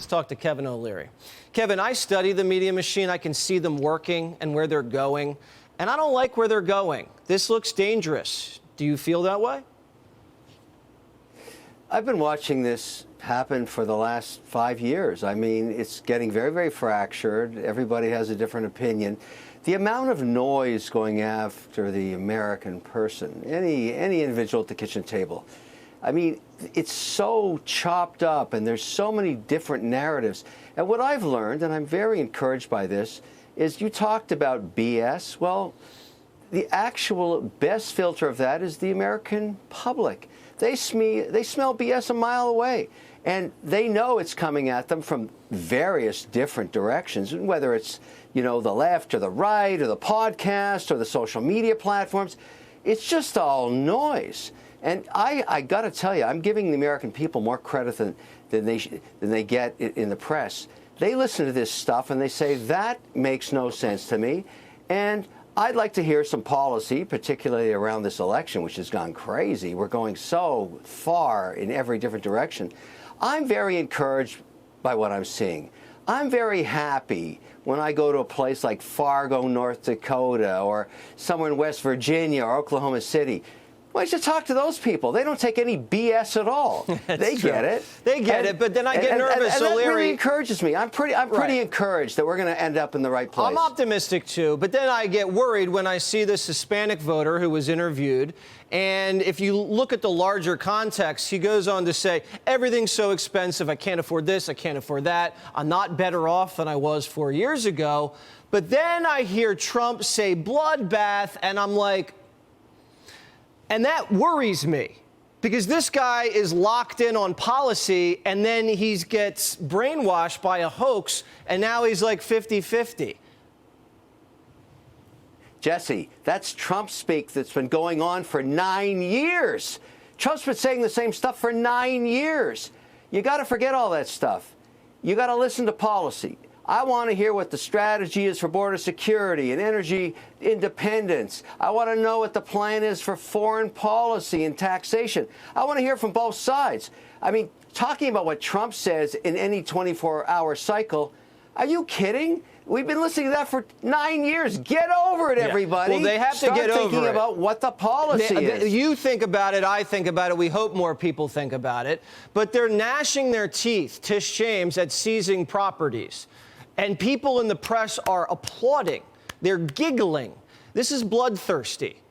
Let's talk to Kevin O'Leary. Kevin, I study the media machine. I can see them working and where they're going, and I don't like where they're going. This looks dangerous. Do you feel that way? I've been watching this happen for the last 5 years. I mean, it's getting very, very fractured. Everybody has a different opinion. The amount of noise going after the American person, any individual at the kitchen table, I mean, it's so chopped up and there's so many different narratives. And what I've learned, and I'm very encouraged by this, is you talked about BS. Well, the actual best filter of that is the American public. They smell BS a mile away, and they know it's coming at them from various different directions, whether it's, the left or the right or the podcast or the social media platforms. It's just all noise. And I got to tell you, I'm giving the American people more credit than they get in the press. They listen to this stuff and they say, that makes no sense to me. And I'd like to hear some policy, particularly around this election, which has gone crazy. We're going so far in every different direction. I'm very encouraged by what I'm seeing. I'm very happy when I go to a place like Fargo, North Dakota, or somewhere in West Virginia or Oklahoma City. Why don't you talk to those people? They don't take any BS at all. They get it. They get it, but then I get nervous. And that really encourages me. I'm pretty encouraged that we're going to end up in the right place. I'm optimistic too, but then I get worried when I see this Hispanic voter who was interviewed, and if you look at the larger context, he goes on to say, everything's so expensive, I can't afford this, I can't afford that, I'm not better off than I was 4 years ago. But then I hear Trump say bloodbath, and I'm like, and that worries me, because this guy is locked in on policy, and then he gets brainwashed by a hoax, and now he's like 50-50. Jesse, that's Trump speak that's been going on for 9 years. Trump's been saying the same stuff for 9 years. You got to forget all that stuff. You got to listen to policy. I want to hear what the strategy is for border security and energy independence. I want to know what the plan is for foreign policy and taxation. I want to hear from both sides. I mean, talking about what Trump says in any 24-hour cycle, are you kidding? We've been listening to that for 9 years. Get over it, everybody. Well, they have to get over it. Start thinking about what the policy is. You think about it, I think about it, we hope more people think about it. But they're gnashing their teeth, Tish James, at seizing properties. And people in the press are applauding. They're giggling. This is bloodthirsty.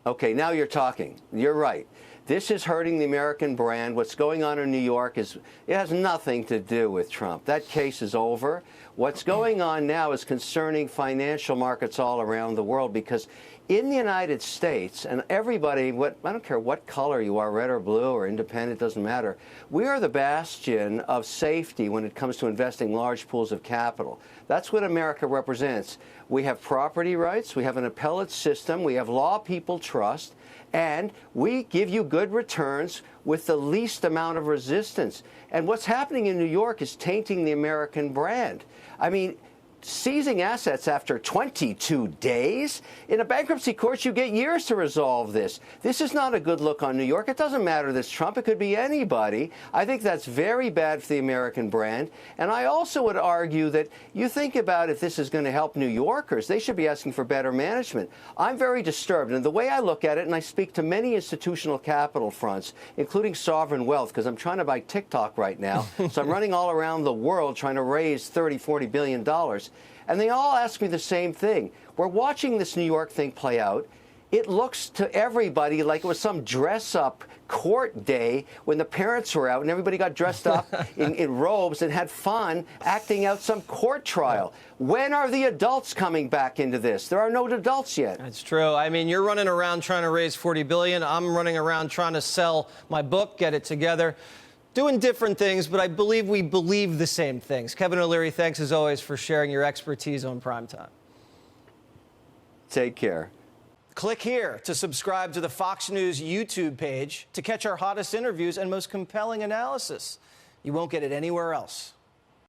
Okay, now you're talking. You're right. This is hurting the American brand. What's going on in New York it has nothing to do with Trump. That case is over. What's going on now is concerning financial markets all around the world, because in the United States, and everybody, I don't care what color you are, red or blue or independent, doesn't matter, we are the bastion of safety when it comes to investing large pools of capital. That's what America represents. We have property rights, we have an appellate system, we have law people trust, and we give you good returns with the least amount of resistance. And what's happening in New York is tainting the American brand. I mean, seizing assets after 22 days? In a bankruptcy court, you get years to resolve this. This is not a good look on New York. It doesn't matter this Trump. It could be anybody. I think that's very bad for the American brand. And I also would argue that you think about if this is going to help New Yorkers, they should be asking for better management. I'm very disturbed. And the way I look at it, and I speak to many institutional capital fronts, including sovereign wealth, because I'm trying to buy TikTok right now. So I'm running all around the world trying to raise $30–40 billion. And they all ask me the same thing. We're watching this New York thing play out. It looks to everybody like it was some dress-up court day when the parents were out and everybody got dressed up in robes and had fun acting out some court trial. When are the adults coming back into this? There are no adults yet. That's true. I mean, you're running around trying to raise $40 billion. I'm running around trying to sell my book, get it together. Doing different things, but I believe we believe the same things. Kevin O'Leary, thanks as always for sharing your expertise on Primetime. Take care. Click here to subscribe to the Fox News YouTube page to catch our hottest interviews and most compelling analysis. You won't get it anywhere else.